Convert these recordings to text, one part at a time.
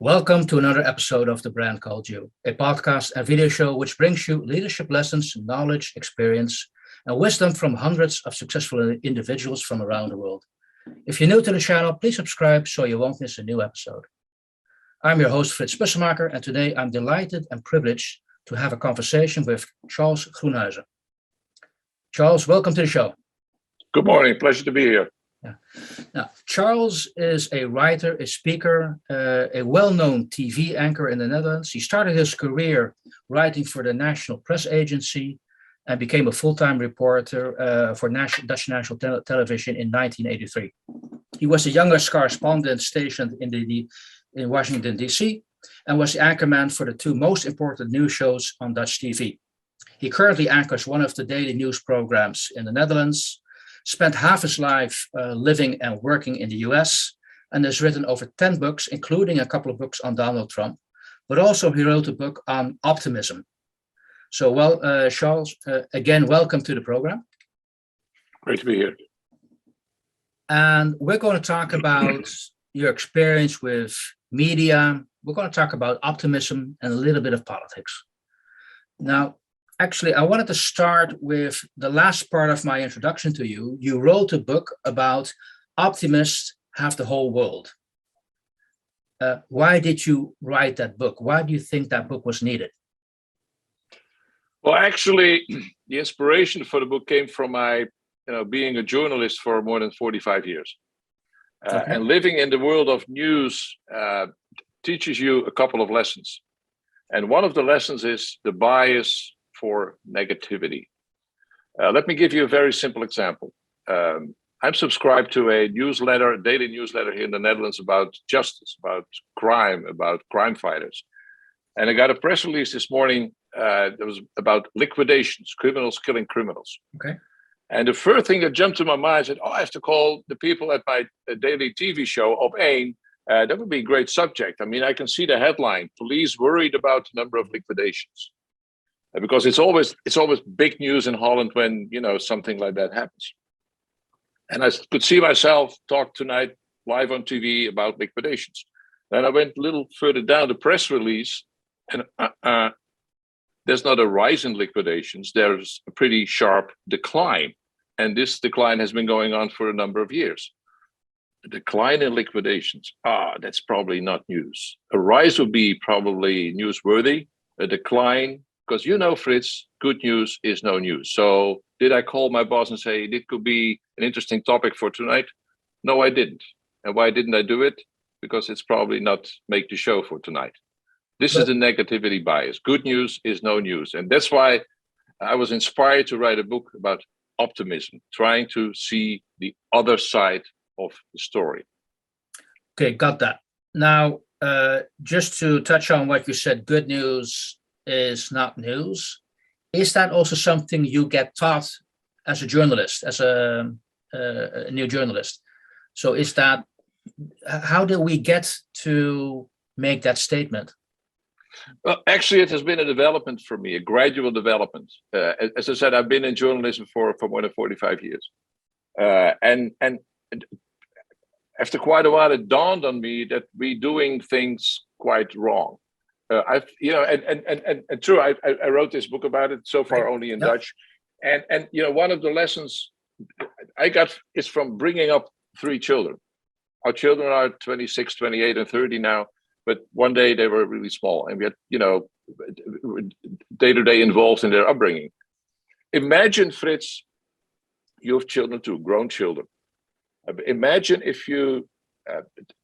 Welcome to another episode of The Brand Called You, a podcast and video show which brings you leadership lessons, knowledge, experience, and wisdom from hundreds of successful individuals from around the world. If you're new to the channel, please subscribe so you won't miss a new episode. I'm your host, Frits Bussemaker, and today I'm delighted and privileged to have a conversation with Charles Groenhuijsen. Charles, welcome to the show. Good morning. Pleasure to be here. Yeah. Now, Charles is a writer, a speaker, a well-known TV anchor in the Netherlands. He started his career writing for the National Press Agency and became a full-time reporter for Dutch National Television in 1983. He was the youngest correspondent stationed in Washington, D.C., and was the anchorman for the two most important news shows on Dutch TV. He currently anchors one of the daily news programs in the Netherlands, spent half his life living and working in the US, and has written over 10 books, including a couple of books on Donald Trump, but also he wrote a book on optimism. So, Charles, again, welcome to the program. Great to be here. And we're going to talk about your experience with media. We're going to talk about optimism and a little bit of politics. Now, actually, I wanted to start with the last part of my introduction to you. You wrote a book about optimists have the whole world. Why did you write that book? Why do you think that book was needed? Well, actually, the inspiration for the book came from my, being a journalist for more than 45 years. And living in the world of news teaches you a couple of lessons. And one of the lessons is the bias for negativity. Let me give you a very simple example. I'm subscribed to a newsletter, a daily newsletter here in the Netherlands about justice, about crime fighters. And I got a press release this morning that was about liquidations, criminals killing criminals. Okay. And the first thing that jumped to my mind said, I have to call the people at my daily TV show, Op1. That would be a great subject. I mean, I can see the headline, police worried about the number of liquidations. Because it's always big news in Holland when, something like that happens. And I could see myself talk tonight live on TV about liquidations. Then I went a little further down the press release, and there's not a rise in liquidations. There's a pretty sharp decline. And this decline has been going on for a number of years. A decline in liquidations, that's probably not news. A rise would be probably newsworthy. A decline, because Frits, good news is no news. So did I call my boss and say, it could be an interesting topic for tonight? No, I didn't. And why didn't I do it? Because it's probably not make the show for tonight. This is the negativity bias. Good news is no news. And that's why I was inspired to write a book about optimism, trying to see the other side of the story. Okay, got that. Now, just to touch on what you said, good news is not news. Is that also something you get taught as a journalist, as a new journalist? So is that, how did we get to make that statement? Well, actually, it has been a development for me, a gradual development. As I said, I've been in journalism for more than 45 years. And after quite a while, it dawned on me that we're doing things quite wrong. I wrote this book about it so far only in Dutch. And one of the lessons I got is from bringing up 3 children. Our children are 26, 28, and 30 now. But one day they were really small, and we had, day-to-day involved in their upbringing. Imagine, Frits, you have children too, grown children. Imagine if you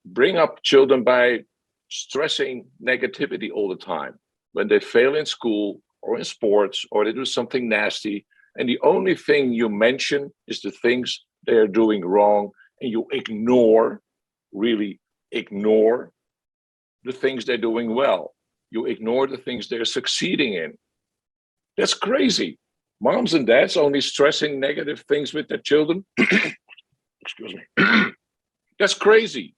bring up children by stressing negativity all the time. When they fail in school or in sports or they do something nasty, and the only thing you mention is the things they are doing wrong, and you really ignore the things they're doing well. You ignore the things they're succeeding in. That's crazy. Moms and dads only stressing negative things with their children. Excuse me. That's crazy.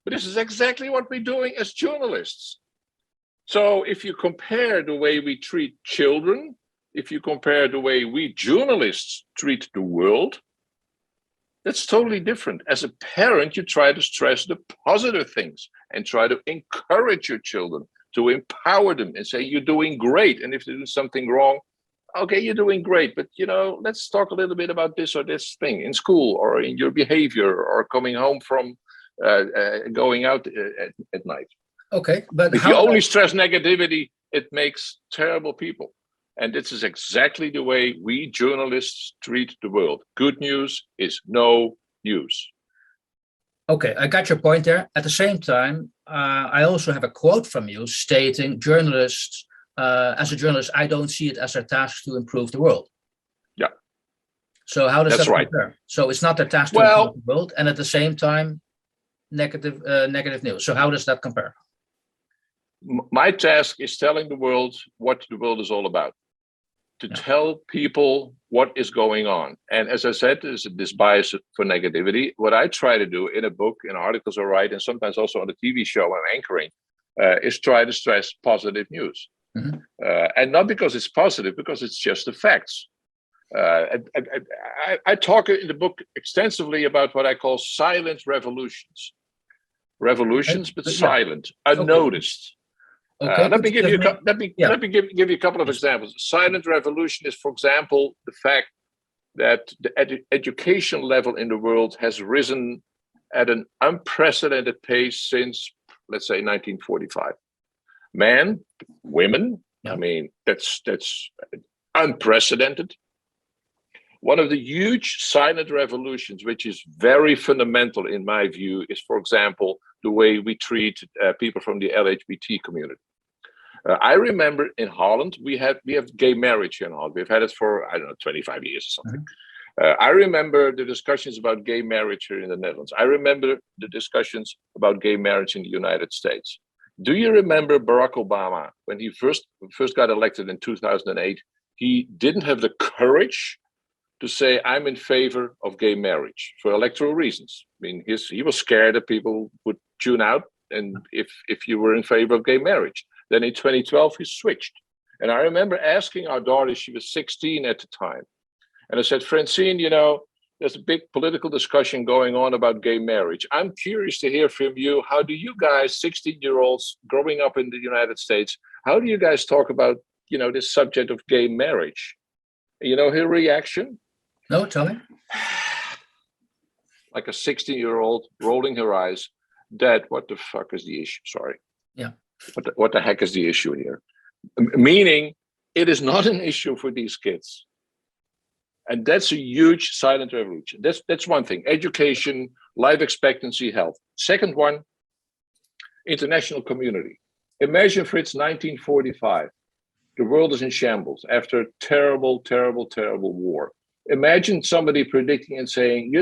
But this is exactly what we're doing as journalists. So if you compare the way we treat children, if you compare the way we journalists treat the world, That's totally different. As a parent, you try to stress the positive things and try to encourage your children, to empower them and say, you're doing great. And if they do something wrong, okay, you're doing great. But, let's talk a little bit about this or this thing in school or in your behavior or coming home from going out at night. Okay, but if you only stress negativity, it makes terrible people. And this is exactly the way we journalists treat the world. Good news is no news. Okay, I got your point there. At the same time, I also have a quote from you stating as a journalist, I don't see it as their task to improve the world. Yeah. So how does that compare? Right. So it's not their task to improve the world, and at the same time, negative news. So how does that compare? My task is telling the world what the world is all about. To tell people what is going on. And as I said, there's this bias for negativity. What I try to do in a book, in articles I write, and sometimes also on the TV show I'm anchoring, is try to stress positive news. Mm-hmm. And not because it's positive, because it's just the facts. I talk in the book extensively about what I call silent revolutions. Revolutions, but silent, unnoticed. Okay. Let me give you a couple of examples. Silent revolution is, for example, the fact that the education level in the world has risen at an unprecedented pace since, let's say, 1945. Men, women, I mean, that's unprecedented. One of the huge silent revolutions, which is very fundamental in my view, is, for example, the way we treat people from the LGBT community. I remember in Holland, we have gay marriage here in Holland. We've had it for, 25 years or something. I remember the discussions about gay marriage here in the Netherlands. I remember the discussions about gay marriage in the United States. Do you remember Barack Obama, when he first got elected in 2008, he didn't have the courage to say, I'm in favor of gay marriage for electoral reasons. I mean, he was scared that people would tune out, and if you were in favor of gay marriage. Then in 2012, he switched. And I remember asking our daughter, she was 16 at the time. And I said, Francine, there's a big political discussion going on about gay marriage. I'm curious to hear from you. How do you guys, 16-year-olds growing up in the United States, how do you guys talk about, this subject of gay marriage? Her reaction? No, tell me. Like a 16-year-old rolling her eyes. Dad, what the fuck is the issue? Sorry. Yeah. What the heck is the issue here? Meaning, it is not an issue for these kids. And that's a huge silent revolution. That's one thing. Education, life expectancy, health. Second one, international community. Imagine, Fritz, 1945. The world is in shambles after a terrible, terrible, terrible war. Imagine somebody predicting and saying,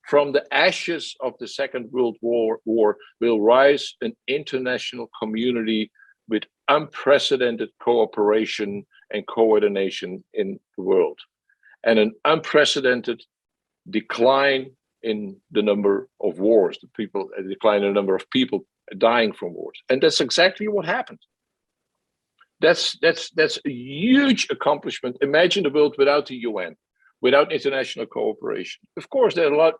from the ashes of the Second World War will rise an international community with unprecedented cooperation and coordination in the world, and an unprecedented decline in the number of wars, a decline in the number of people dying from wars. And that's exactly what happened. That's a huge accomplishment. Imagine the world without the UN. Without international cooperation. Of course, there are a lot,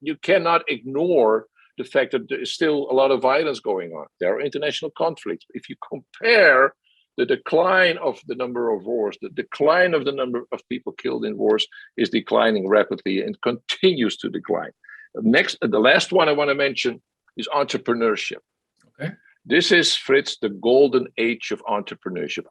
you cannot ignore the fact that there is still a lot of violence going on. There are international conflicts. If you compare the decline of the number of wars, the decline of the number of people killed in wars is declining rapidly and continues to decline. The last one I want to mention is entrepreneurship. Okay. This is, Fritz, the golden age of entrepreneurship.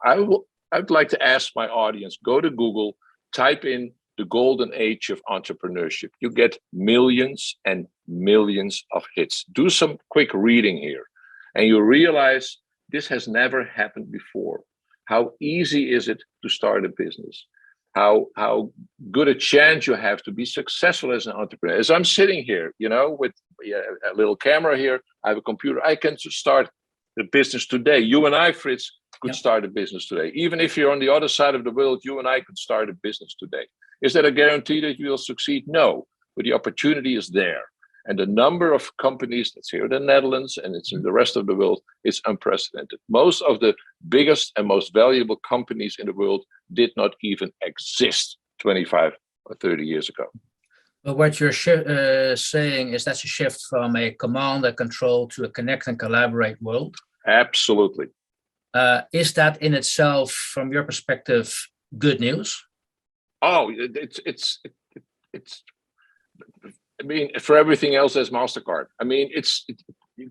I'd like to ask my audience, go to Google, type in the golden age of entrepreneurship. You get millions and millions of hits. Do some quick reading here, and you realize this has never happened before. How easy is it to start a business? How good a chance you have to be successful as an entrepreneur. As I'm sitting here, with a little camera here, I have a computer. I can start a business today. You and I, Fritz, could start a business today. Even if you're on the other side of the world, you and I could start a business today. Is that a guarantee that you will succeed? No, but the opportunity is there. And the number of companies that's here in the Netherlands and it's in the rest of the world is unprecedented. Most of the biggest and most valuable companies in the world did not even exist 25 or 30 years ago. But what you're saying is that's a shift from a command and control to a connect and collaborate world. Absolutely. Is that in itself, from your perspective, good news? Oh, it's. I mean, for everything else, there's MasterCard. I mean,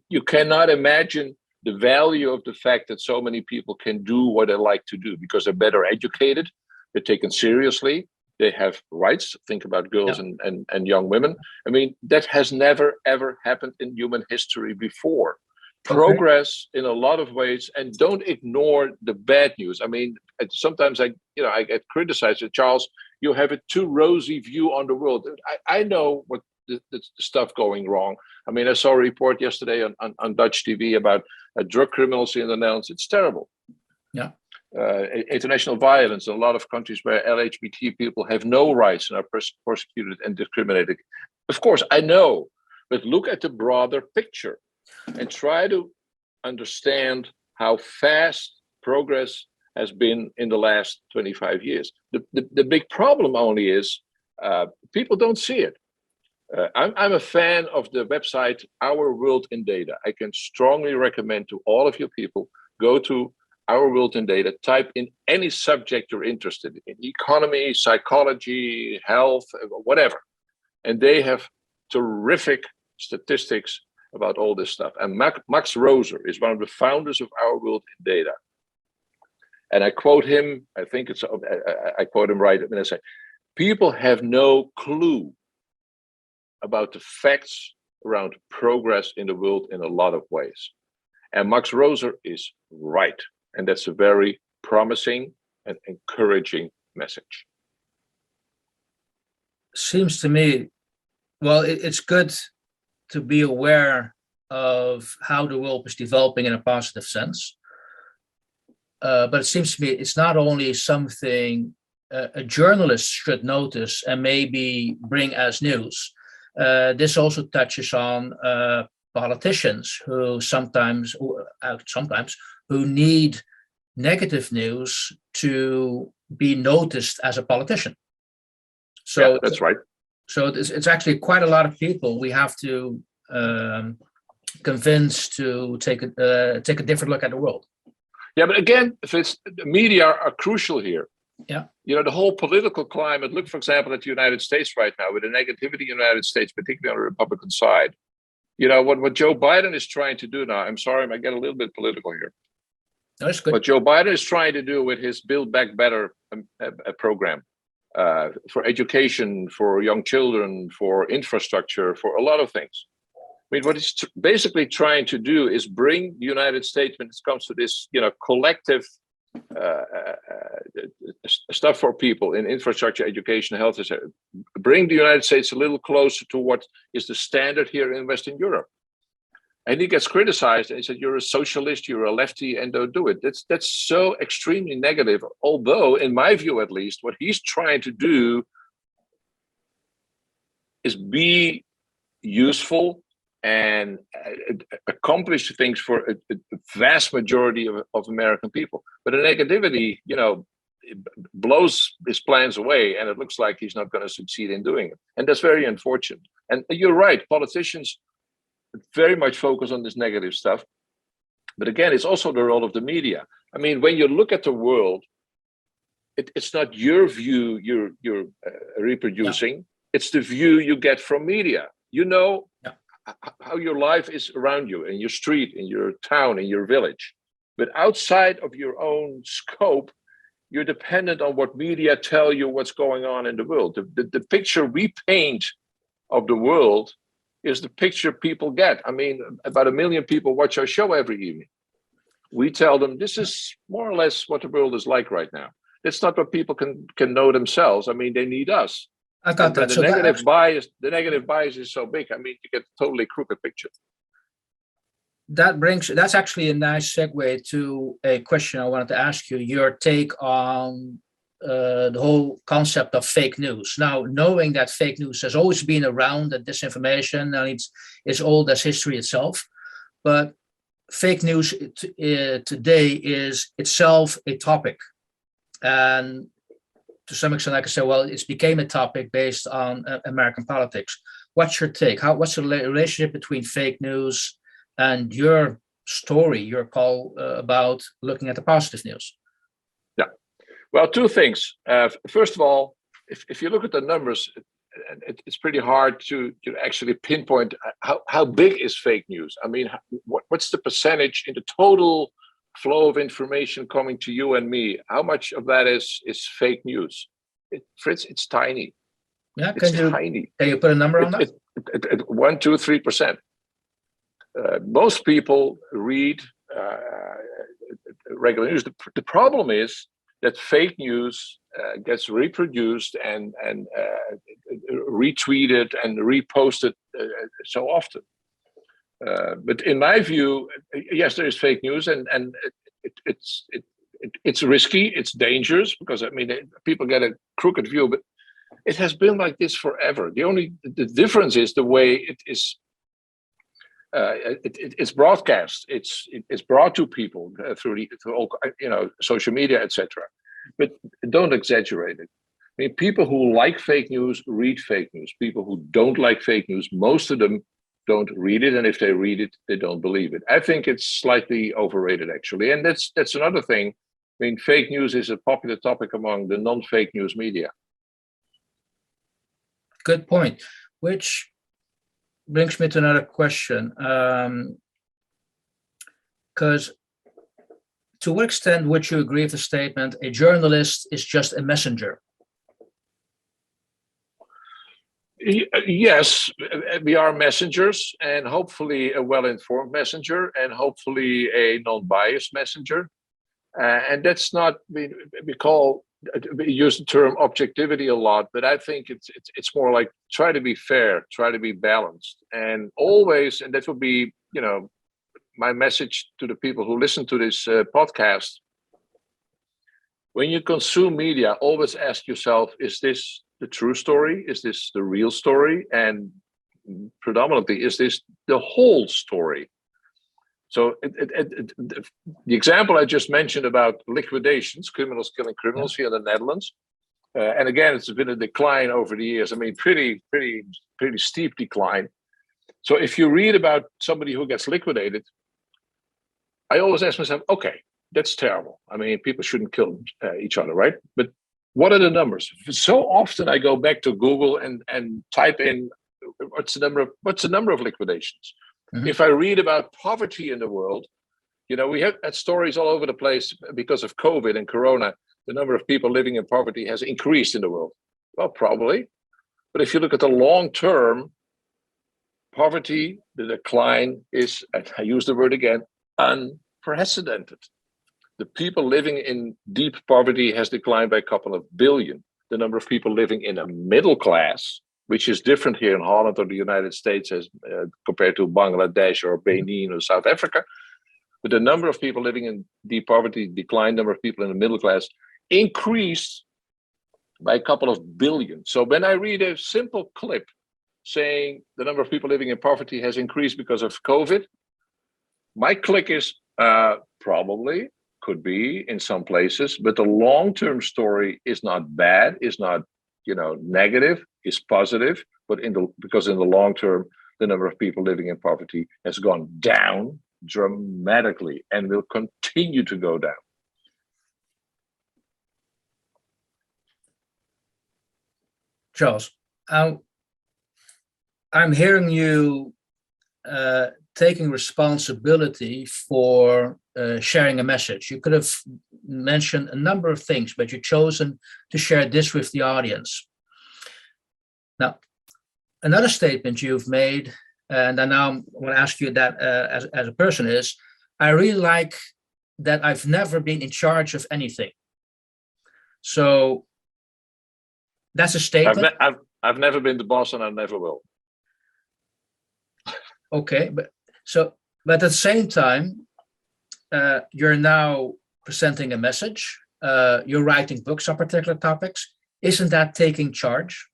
you cannot imagine the value of the fact that so many people can do what they like to do because they're better educated, they're taken seriously, they have rights. Think about girls and young women. I mean, that has never, ever happened in human history before. Progress in a lot of ways, and don't ignore the bad news. I mean, sometimes I get criticized. Charles, you have a too rosy view on the world. I know what the stuff going wrong. I mean, I saw a report yesterday on Dutch TV about drug criminals in the Netherlands. It's terrible. Yeah. International violence in a lot of countries where LGBT people have no rights and are persecuted and discriminated. Of course, I know, but look at the broader picture and try to understand how fast progress has been in the last 25 years. The big problem only is people don't see it. I'm a fan of the website Our World in Data. I can strongly recommend to all of you people, go to Our World in Data, type in any subject you're interested in, economy, psychology, health, whatever. And they have terrific statistics about all this stuff. And Max Roser is one of the founders of Our World in Data. And I quote him, I quote him right when I say, people have no clue about the facts around progress in the world in a lot of ways. And Max Roser is right. And that's a very promising and encouraging message. Seems to me, well, it's good to be aware of how the world is developing in a positive sense. But it seems to me it's not only something a journalist should notice and maybe bring as news. This also touches on politicians who sometimes who need negative news to be noticed as a politician. So yeah, that's right. So it's actually quite a lot of people we have to convince to take a different look at the world. Yeah, but again, if it's the media are crucial here. Yeah. You know, the whole political climate, look, for example, at the United States right now, with the negativity in the United States, particularly on the Republican side. You know, what Joe Biden is trying to do now, I'm sorry, I might get a little bit political here. No, that's good. What Joe Biden is trying to do with his Build Back Better program for education, for young children, for infrastructure, for a lot of things. I mean, what he's basically trying to do is bring the United States, when it comes to this, you know, collective stuff for people in infrastructure, education, health, bring the United States a little closer to what is the standard here in Western Europe. And he gets criticized and he said, you're a socialist, you're a lefty, and don't do it. That's so extremely negative. Although, in my view at least, what he's trying to do is be useful and accomplish things for a vast majority of American people. But the negativity, you know, it blows his plans away, and it looks like he's not going to succeed in doing it. And that's very unfortunate. And you're right, politicians very much focus on this negative stuff. But again, it's also the role of the media. I mean, when you look at the world, it's not your view you're reproducing. Yeah. It's the view you get from media. You know how your life is around you, in your street, in your town, in your village. But outside of your own scope, you're dependent on what media tell you what's going on in the world. The picture we paint of the world is the picture people get. I mean, about 1 million people watch our show every evening. We tell them this is more or less what the world is like right now. It's not what people can know themselves. I mean, they need us. I got that. The negative bias is so big. I mean, you get a totally crooked picture. That's actually a nice segue to a question I wanted to ask you. Your take on the whole concept of fake news. Now, knowing that fake news has always been around, that disinformation, and it's old as history itself, but fake news today is itself a topic. And to some extent, I could say, well, it's became a topic based on American politics. What's your take? What's the relationship between fake news and your story, your call about looking at the positive news? Yeah, well, two things. First of all, if you look at the numbers, it's pretty hard to actually pinpoint how big is fake news. I mean, what's the percentage in the total flow of information coming to you and me? How much of that is fake news? Fritz, it's tiny. Yeah, tiny. Can you put a number on that? 1, 2, 3%. Most people read regular news. The problem is that fake news gets reproduced and retweeted and reposted so often. But in my view, yes, there is fake news, and it's risky, it's dangerous, because I mean people get a crooked view, but it has been like this forever. The difference is the way it is. It's broadcast. It's brought to people through all, social media, etc. But don't exaggerate it. I mean, people who like fake news read fake news. People who don't like fake news, most of them don't read it, and if they read it, they don't believe it. I think it's slightly overrated, actually, and that's another thing. I mean, fake news is a popular topic among the non-fake news media. Good point. Which brings me to another question. Because to what extent would you agree with the statement, a journalist is just a messenger? Yes, we are messengers, and hopefully a well-informed messenger, and hopefully a non-biased messenger. And that's not, we use the term objectivity a lot, but I think it's more like try to be fair, try to be balanced, and always, and that would be, my message to the people who listen to this podcast. When you consume media, always ask yourself, is this the true story? Is this the real story? And predominantly, is this the whole story? So the example I just mentioned about liquidations, criminals killing criminals here in the Netherlands, and again, it's been a decline over the years. I mean, pretty steep decline. So if you read about somebody who gets liquidated, I always ask myself, okay, that's terrible. I mean, people shouldn't kill each other, right? But what are the numbers? So often I go back to Google and type in what's the number of liquidations. Mm-hmm. If I read about poverty in the world, we have had stories all over the place because of COVID and Corona. The number of people living in poverty has increased in the world. Well, probably. But if you look at the long term, poverty, the decline is, I use the word again, unprecedented. The people living in deep poverty has declined by a couple of billion. The number of people living in a middle class, which is different here in Holland or the United States as compared to Bangladesh or Benin or South Africa. But the number of people living in deep poverty declined, number of people in the middle class increased by a couple of billion. So when I read a simple clip saying the number of people living in poverty has increased because of COVID, my click is probably, could be in some places, but the long-term story is not bad, is not negative, is positive, but because in the long term, the number of people living in poverty has gone down dramatically and will continue to go down. Charles, I'm hearing you taking responsibility for sharing a message. You could have mentioned a number of things, but you've chosen to share this with the audience. Now, another statement you've made, and I now want to ask you that as a person, is I really like that I've never been in charge of anything. So that's a statement. I've never been the boss, and I never will. Okay, but at the same time, you're now presenting a message. You're writing books on particular topics. Isn't that taking charge?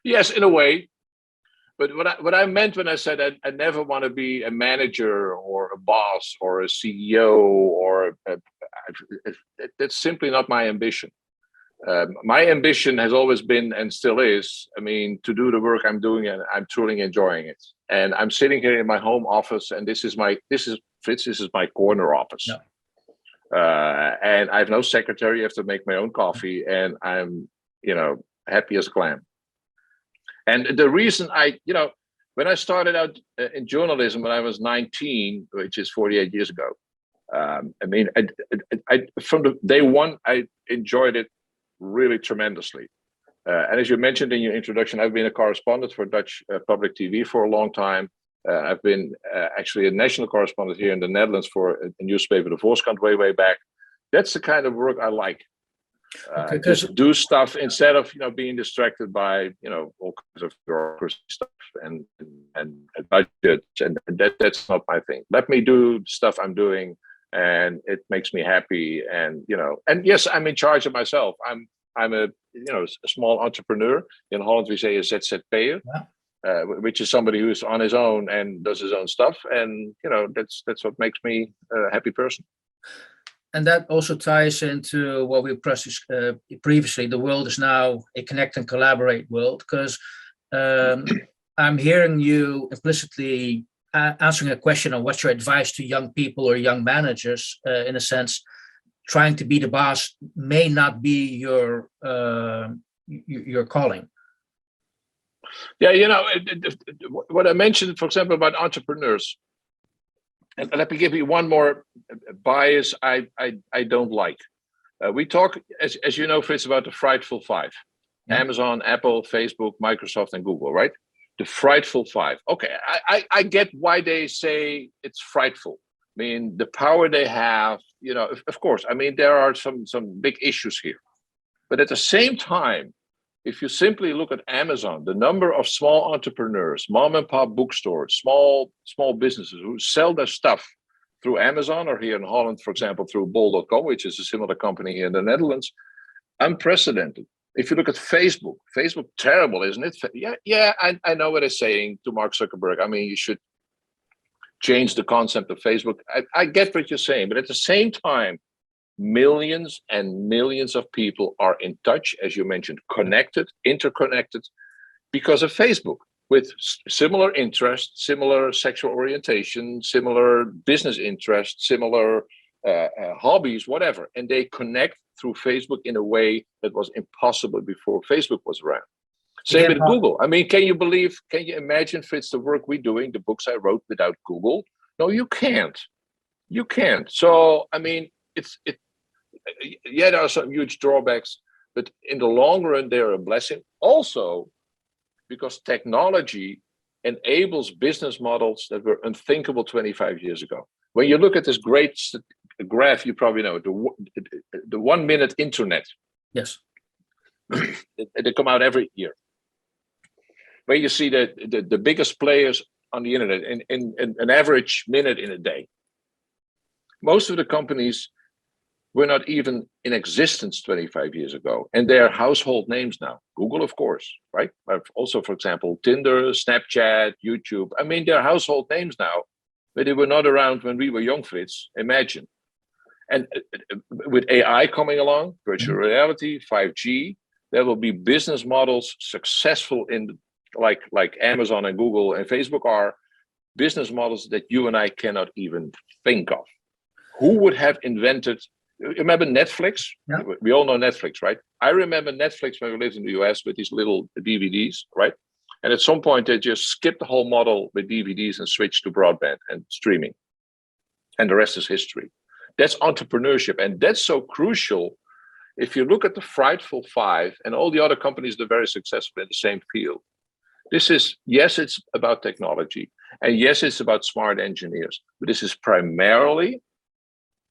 Yes, in a way. But what I meant when I said I never want to be a manager or a boss or a CEO or that's simply not my ambition. My ambition has always been and still is, I mean, to do the work I'm doing, and I'm truly enjoying it. And I'm sitting here in my home office, and this is Fritz, this is my corner office. Yeah. And I have no secretary. I have to make my own coffee, and I'm, happy as a clam. And the reason when I started out in journalism when I was 19, which is 48 years ago, I from the day one, I enjoyed it really tremendously. And as you mentioned in your introduction, I've been a correspondent for Dutch public TV for a long time. I've been actually a national correspondent here in the Netherlands for a newspaper, the Volkskrant, way back. That's the kind of work I like. Just do stuff instead of being distracted by all kinds of bureaucracy stuff and budgets, and that's not my thing. Let me do stuff I'm doing, and it makes me happy. And and yes, I'm in charge of myself. I'm a a small entrepreneur. In Holland we say a ZZP'er, which is somebody who's on his own and does his own stuff, and that's what makes me a happy person. And that also ties into what we pressed previously. The world is now a connect and collaborate world, because I'm hearing you implicitly answering a question on what's your advice to young people or young managers. In a sense, trying to be the boss may not be your calling. Yeah, what I mentioned, for example, about entrepreneurs. And let me give you one more bias I don't like. We talk, as you know, Fritz, about the frightful five. Yeah. Amazon, Apple, Facebook, Microsoft, and Google, right? The frightful five. Okay, I get why they say it's frightful. I mean, the power they have, of course. I mean, there are some big issues here. But at the same time, if you simply look at Amazon, the number of small entrepreneurs, mom and pop bookstores, small businesses who sell their stuff through Amazon, or here in Holland, for example, through bol.com, which is a similar company here in the Netherlands, unprecedented. If you look at Facebook, terrible, isn't it? Yeah, I know what they're saying to Mark Zuckerberg. I mean, you should change the concept of Facebook. I get what you're saying, but at the same time, millions and millions of people are in touch, as you mentioned, connected, interconnected, because of Facebook, with similar interests, similar sexual orientation, similar business interests, similar hobbies, whatever. And they connect through Facebook in a way that was impossible before Facebook was around. Same with Google. I mean, can you imagine, Fritz, the work we're doing, the books I wrote without Google? No, you can't. You can't. So, I mean, there are some huge drawbacks, but in the long run, they're a blessing. Also, because technology enables business models that were unthinkable 25 years ago. When you look at this great graph, you probably know the 1 minute internet. Yes. They come out every year. When you see the biggest players on the internet in an average minute in a day, most of the companies were not even in existence 25 years ago, and they are household names now. Google, of course, right? Also, for example, Tinder, Snapchat, YouTube. I mean, they're household names now, but they were not around when we were young, Fritz. Imagine. And with AI coming along, virtual reality, 5G, there will be business models successful in like Amazon and Google and Facebook are business models that you and I cannot even think of. Who would have invented? Remember Netflix? Yeah. We all know Netflix, right? I remember Netflix when we lived in the US with these little DVDs, right? And at some point, they just skipped the whole model with DVDs and switched to broadband and streaming. And the rest is history. That's entrepreneurship. And that's so crucial. If you look at the frightful five and all the other companies that are very successful in the same field, this is, yes, it's about technology. And yes, it's about smart engineers. But this is primarily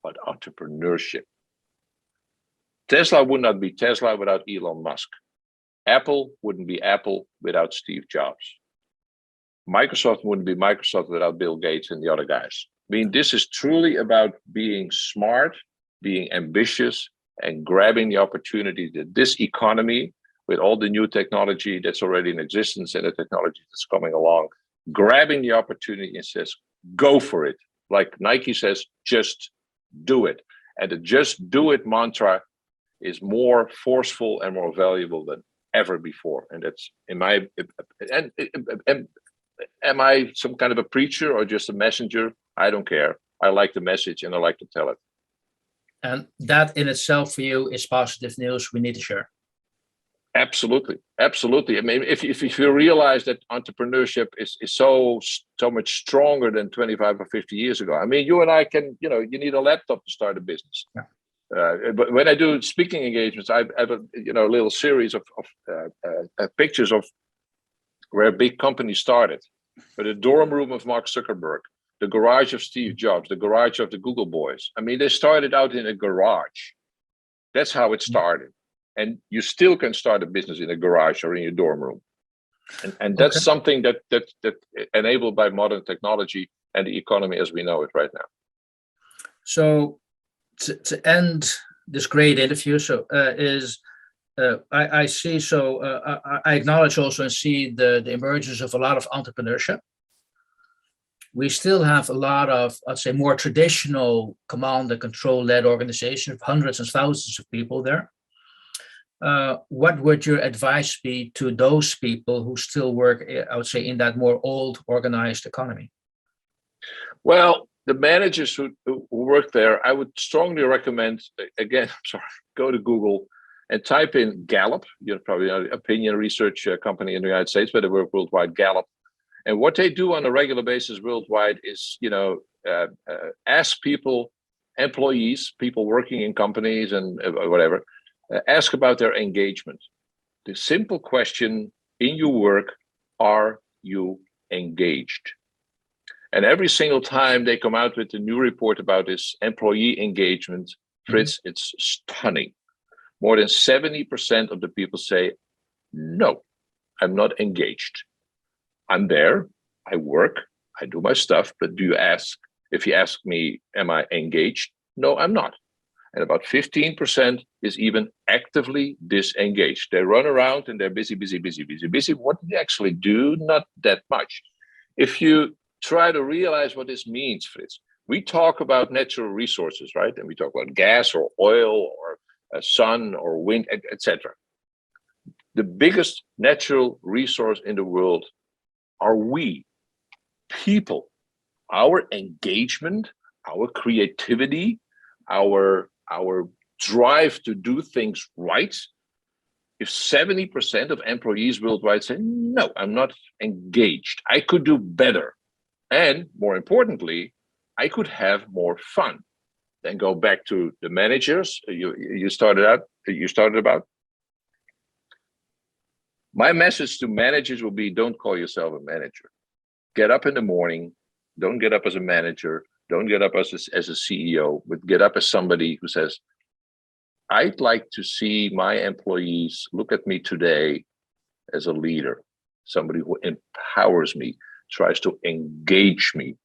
about entrepreneurship. Tesla would not be Tesla without Elon Musk. Apple wouldn't be Apple without Steve Jobs. Microsoft wouldn't be Microsoft without Bill Gates and the other guys. I mean, this is truly about being smart, being ambitious, and grabbing the opportunity that this economy, with all the new technology that's already in existence and the technology that's coming along, grabbing the opportunity and says, go for it. Like Nike says, just do it. And the just do it mantra is more forceful and more valuable than ever before. And that's in my, and am I some kind of a preacher or just a messenger? I don't care. I like the message and I like to tell it. And that in itself for you is positive news we need to share. Absolutely, absolutely. I mean, if you realize that entrepreneurship is so much stronger than 25 or 50 years ago. I mean, you and I can, you need a laptop to start a business. Yeah. But when I do speaking engagements, I have a little series of pictures of where a big company started. But the dorm room of Mark Zuckerberg, the garage of Steve Jobs, the garage of the Google boys. I mean, they started out in a garage. That's how it started. And you still can start a business in a garage or in your dorm room. And that's something that enabled by modern technology and the economy as we know it right now. So to end this great interview, I see, I acknowledge also and see the emergence of a lot of entrepreneurship. We still have a lot of, I'd say, more traditional command and control led organizations of hundreds and thousands of people there. What would your advice be to those people who still work, I would say, in that more old organized economy? Well, the managers who work there, I would strongly recommend, again, go to Google and type in Gallup. You're probably an opinion research company in the United States, but they work worldwide, Gallup. And what they do on a regular basis worldwide is, ask people, employees, people working in companies and whatever, ask about their engagement. The simple question in your work, are you engaged? And every single time they come out with a new report about this employee engagement, Fritz, it's stunning. More than 70% of the people say, no, I'm not engaged. I'm there, I work, I do my stuff, but if you ask me, am I engaged? No, I'm not. And about 15% is even actively disengaged. They run around and they're busy. What do they actually do? Not that much. If you try to realize what this means, Fritz, we talk about natural resources, right? And we talk about gas or oil or sun or wind, etc. The biggest natural resource in the world are we, people, our engagement, our creativity, our drive to do things right. If 70% of employees worldwide say, no, I'm not engaged, I could do better. And more importantly, I could have more fun. Then go back to the managers you started about. My message to managers will be, don't call yourself a manager. Get up in the morning. Don't get up as a manager. Don't get up as a CEO, but get up as somebody who says, I'd like to see my employees look at me today as a leader, somebody who empowers me, tries to engage me.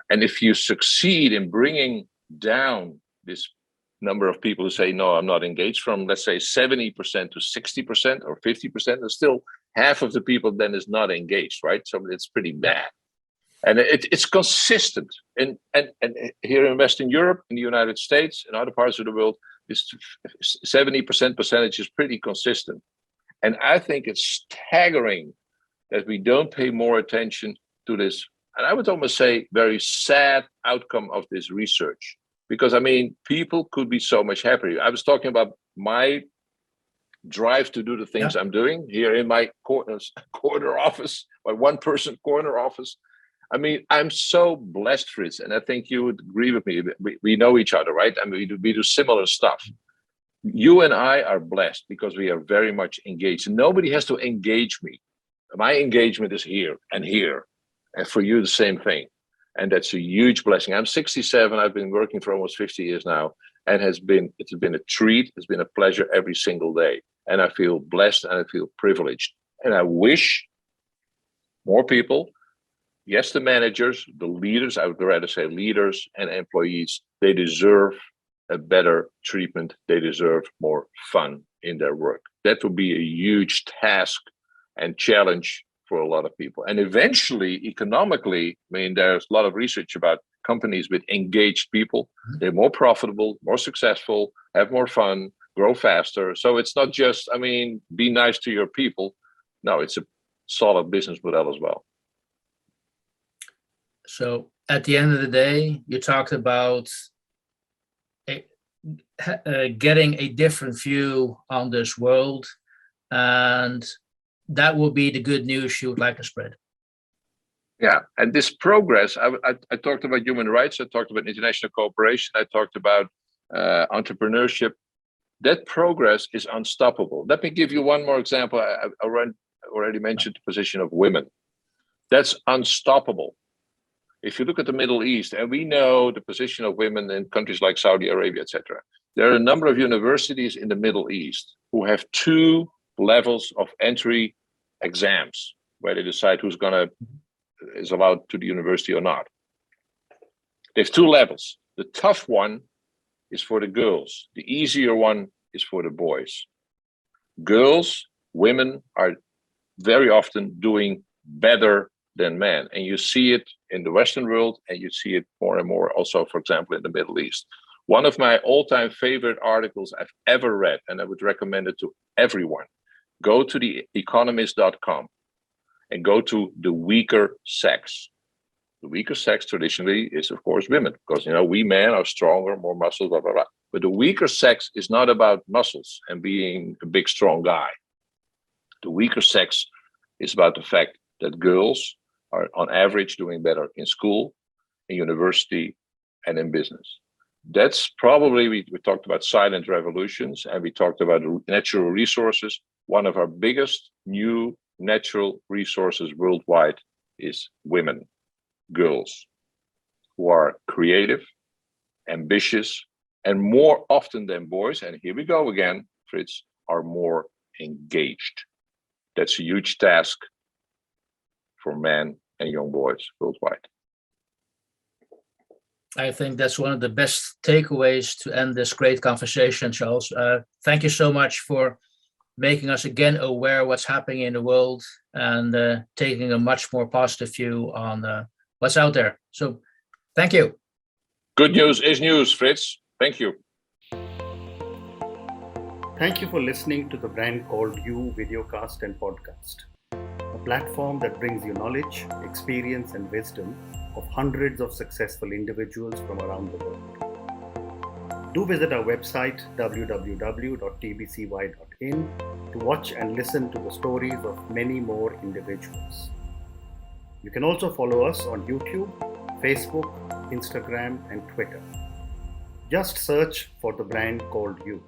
And if you succeed in bringing down this number of people who say, no, I'm not engaged, from, let's say, 70% to 60% or 50%, there's still half of the people then is not engaged, right? So it's pretty bad. And it's consistent. And here in Western Europe, in the United States, and other parts of the world, this 70% percentage is pretty consistent. And I think it's staggering that we don't pay more attention to this, and I would almost say very sad outcome of this research. Because, I mean, people could be so much happier. I was talking about my drive to do the things I'm doing here in my corner office, my one-person corner office. I mean, I'm so blessed, Fritz, and I think you would agree with me. We know each other, right? I mean, we do similar stuff. You and I are blessed because we are very much engaged. Nobody has to engage me. My engagement is here, and for you, the same thing. And that's a huge blessing. I'm 67. I've been working for almost 50 years now, and it's been a treat. It's been a pleasure every single day. And I feel blessed and I feel privileged. And I wish more people, yes, the managers, the leaders, I would rather say leaders and employees, they deserve a better treatment. They deserve more fun in their work. That would be a huge task and challenge for a lot of people. And eventually, economically, I mean, there's a lot of research about companies with engaged people. They're more profitable, more successful, have more fun, grow faster. So it's not just, be nice to your people. No, it's a solid business model as well. So at the end of the day, you talked about getting a different view on this world, and that will be the good news you would like to spread. Yeah, and this progress, I talked about human rights, I talked about international cooperation, I talked about entrepreneurship. That progress is unstoppable. Let me give you one more example. I already mentioned the position of women. That's unstoppable. If you look at the Middle East, and we know the position of women in countries like Saudi Arabia, etc., there are a number of universities in the Middle East who have 2 levels of entry exams where they decide who's is allowed to the university or not. They have 2 levels. The tough one is for the girls. The easier one is for the boys. Women are very often doing better than men. And you see it in the Western world, and you see it more and more also, for example, in the Middle East. One of my all-time favorite articles I've ever read, and I would recommend it to everyone, go to the economist.com and go to the weaker sex. The weaker sex traditionally is, of course, women, because, we men are stronger, more muscles, blah, blah, blah. But the weaker sex is not about muscles and being a big, strong guy. The weaker sex is about the fact that girls are on average doing better in school, in university, and in business. That's probably, we talked about silent revolutions, and we talked about natural resources. One of our biggest new natural resources worldwide is women, girls, who are creative, ambitious, and more often than boys, and here we go again, Fritz, are more engaged. That's a huge task for men and young boys worldwide. I think that's one of the best takeaways to end this great conversation, Charles. Thank you so much for making us again aware of what's happening in the world and taking a much more positive view on what's out there. So thank you. Good news is news, Fritz. Thank you. Thank you for listening to the Brand Called You videocast and podcast, a platform that brings you knowledge, experience, and wisdom of hundreds of successful individuals from around the world. Do visit our website www.tbcy.in to watch and listen to the stories of many more individuals. You can also follow us on YouTube, Facebook, Instagram, and Twitter. Just search for the Brand Called You.